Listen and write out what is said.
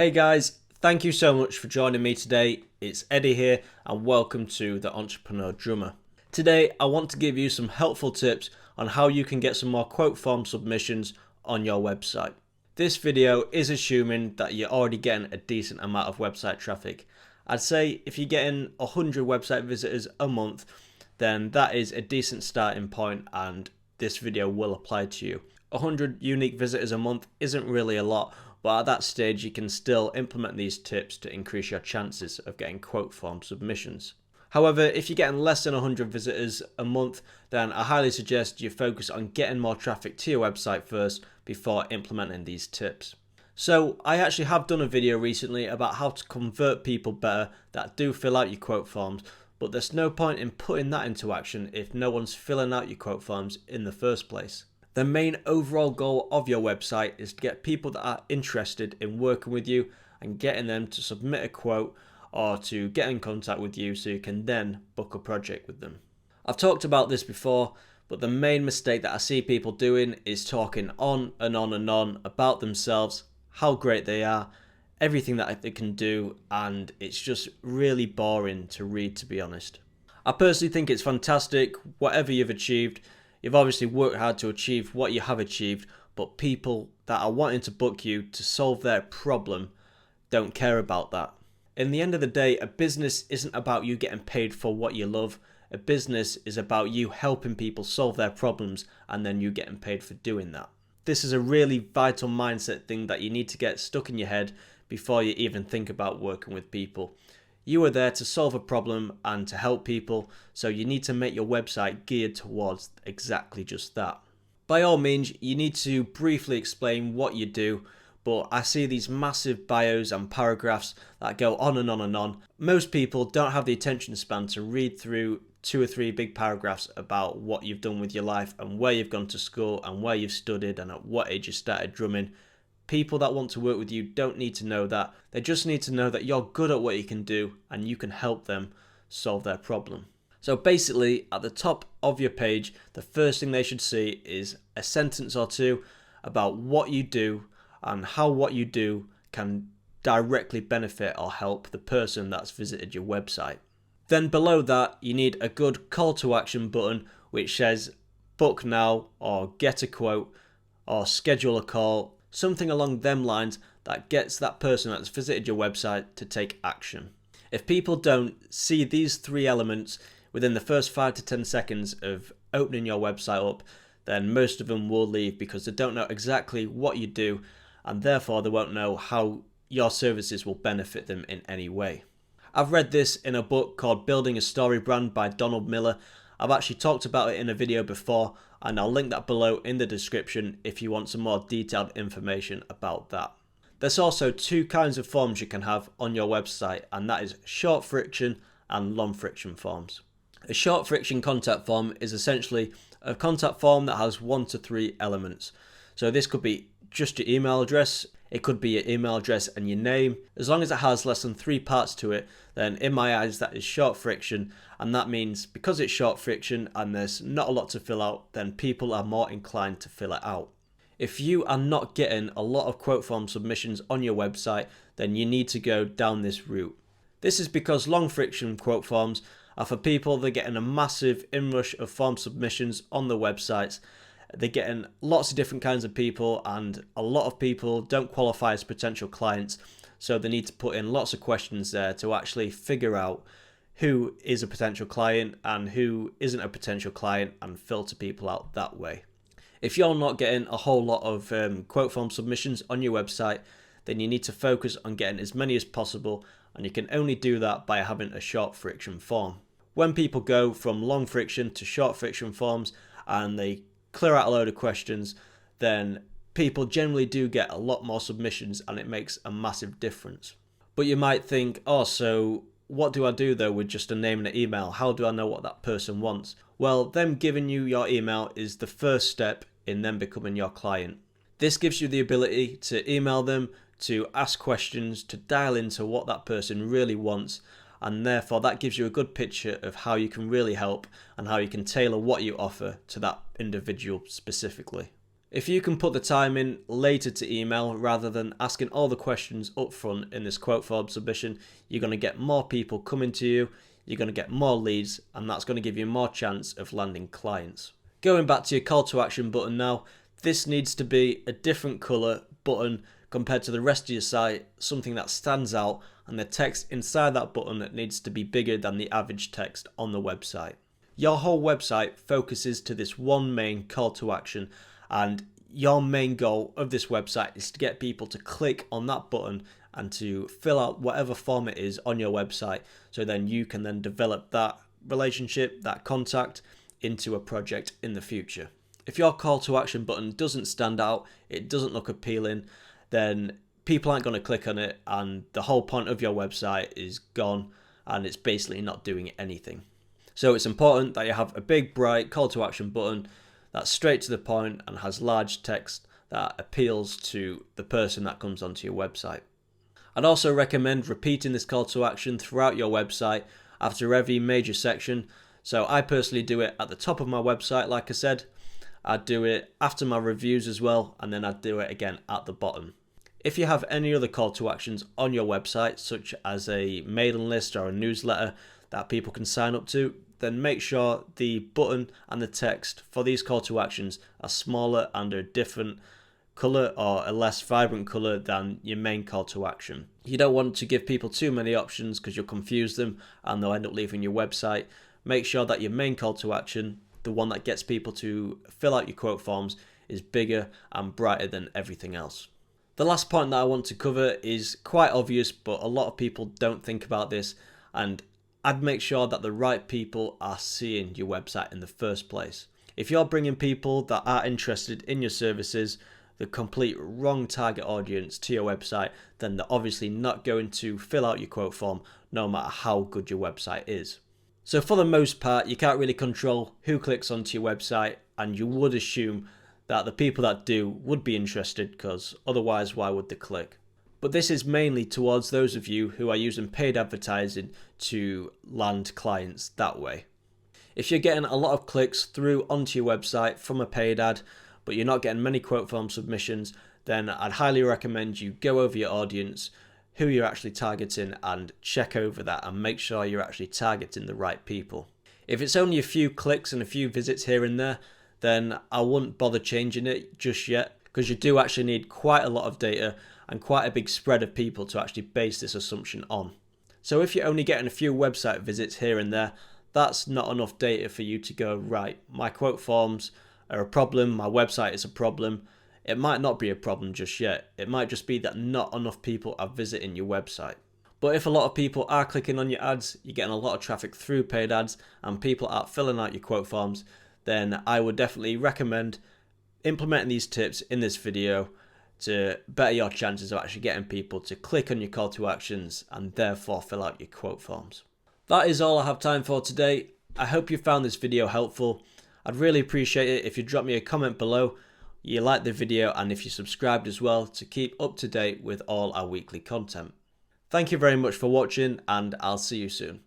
Hey guys, thank you so much for joining me today. It's Eddie here and welcome to the Entrepreneur Drummer. Today I want to give you some helpful tips on how you can get some more quote form submissions on your website. This video is assuming that you're already getting a decent amount of website traffic. I'd say if you're getting 100 website visitors a month, then that is a decent starting point and this video will apply to you. 100 unique visitors a month isn't really a lot, but at that stage you can still implement these tips to increase your chances of getting quote form submissions. However, if you're getting less than 100 visitors a month, then I highly suggest you focus on getting more traffic to your website first before implementing these tips. So I actually have done a video recently about how to convert people better that do fill out your quote forms, but there's no point in putting that into action if no one's filling out your quote forms in the first place. The main overall goal of your website is to get people that are interested in working with you and getting them to submit a quote or to get in contact with you so you can then book a project with them. I've talked about this before, but the main mistake that I see people doing is talking on and on and on about themselves, how great they are, everything that they can do, and it's just really boring to read, to be honest. I personally think it's fantastic, whatever you've achieved. You've obviously worked hard to achieve what you have achieved, but people that are wanting to book you to solve their problem don't care about that. In the end of the day, a business isn't about you getting paid for what you love. A business is about you helping people solve their problems and then you getting paid for doing that. This is a really vital mindset thing that you need to get stuck in your head before you even think about working with people. You are there to solve a problem and to help people, so you need to make your website geared towards exactly just that. By all means, you need to briefly explain what you do, but I see these massive bios and paragraphs that go on and on and on. Most people don't have the attention span to read through 2 or 3 big paragraphs about what you've done with your life and where you've gone to school and where you've studied and at what age you started drumming. People that want to work with you don't need to know that. They just need to know that you're good at what you can do and you can help them solve their problem. So basically, at the top of your page, the first thing they should see is a sentence or two about what you do and how what you do can directly benefit or help the person that's visited your website. Then below that, you need a good call to action button which says book now or get a quote or schedule a call. Something along them lines that gets that person that's visited your website to take action. If people don't see these 3 elements within the first 5 to 10 seconds of opening your website up, then most of them will leave because they don't know exactly what you do and therefore they won't know how your services will benefit them in any way. I've read this in a book called Building a Story Brand by Donald Miller. I've actually talked about it in a video before and I'll link that below in the description if you want some more detailed information about that. There's also 2 kinds of forms you can have on your website, and that is short friction and long friction forms. A short friction contact form is essentially a contact form that has 1 to 3 elements. So this could be just your email address, it could be your email address and your name. As long as it has less than 3 parts to it, then in my eyes that is short friction, and that means because it's short friction and there's not a lot to fill out, then people are more inclined to fill it out. If you are not getting a lot of quote form submissions on your website, then you need to go down this route. This is because long friction quote forms are for people that are getting a massive inrush of form submissions on the websites. They're getting lots of different kinds of people and a lot of people don't qualify as potential clients, so they need to put in lots of questions there to actually figure out who is a potential client and who isn't a potential client and filter people out that way. If you're not getting a whole lot of quote form submissions on your website, then you need to focus on getting as many as possible, and you can only do that by having a short friction form. When people go from long friction to short friction forms and they clear out a load of questions, then people generally do get a lot more submissions and it makes a massive difference. But you might think, oh, so what do I do though with just a name and an email? How do I know what that person wants? Well, them giving you your email is the first step in them becoming your client. This gives you the ability to email them, to ask questions, to dial into what that person really wants, and therefore that gives you a good picture of how you can really help and how you can tailor what you offer to that individual specifically. If you can put the time in later to email rather than asking all the questions up front in this quote form submission, you're going to get more people coming to you, you're going to get more leads, and that's going to give you more chance of landing clients. Going back to your call to action button now, this needs to be a different colour button compared to the rest of your site, something that stands out, and the text inside that button needs to be bigger than the average text on the website. Your whole website focuses to this one main call to action, and your main goal of this website is to get people to click on that button and to fill out whatever form it is on your website, so then you can then develop that relationship, that contact, into a project in the future. If your call to action button doesn't stand out, it doesn't look appealing, then people aren't going to click on it, and the whole point of your website is gone, and it's basically not doing anything. So it's important that you have a big bright call to action button that's straight to the point and has large text that appeals to the person that comes onto your website. I'd also recommend repeating this call to action throughout your website after every major section. So I personally do it at the top of my website, like I said. I'd do it after my reviews as well, and then I'd do it again at the bottom. If you have any other call to actions on your website, such as a mailing list or a newsletter that people can sign up to, then make sure the button and the text for these call to actions are smaller and a different colour or a less vibrant colour than your main call to action. You don't want to give people too many options because you'll confuse them and they'll end up leaving your website. Make sure that your main call to action, the one that gets people to fill out your quote forms, is bigger and brighter than everything else. The last point that I want to cover is quite obvious, but a lot of people don't think about this, and I'd make sure that the right people are seeing your website in the first place. If you're bringing people that are interested in your services, the complete wrong target audience to your website, then they're obviously not going to fill out your quote form no matter how good your website is. So for the most part, you can't really control who clicks onto your website, and you would assume that the people that do would be interested, because otherwise why would they click? But this is mainly towards those of you who are using paid advertising to land clients that way. If you're getting a lot of clicks through onto your website from a paid ad, but you're not getting many quote form submissions, then I'd highly recommend you go over your audience, who you're actually targeting, and check over that and make sure you're actually targeting the right people. If it's only a few clicks and a few visits here and there, then I wouldn't bother changing it just yet, because you do actually need quite a lot of data and quite a big spread of people to actually base this assumption on. So if you're only getting a few website visits here and there, that's not enough data for you to go, right, my quote forms are a problem, my website is a problem. It might not be a problem just yet. It might just be that not enough people are visiting your website. But if a lot of people are clicking on your ads, you're getting a lot of traffic through paid ads, and people are filling out your quote forms, then I would definitely recommend implementing these tips in this video to better your chances of actually getting people to click on your call to actions and therefore fill out your quote forms. That is all I have time for today. I hope you found this video helpful. I'd really appreciate it if you drop me a comment below, you liked the video, and if you subscribed as well to keep up to date with all our weekly content. Thank you very much for watching, and I'll see you soon.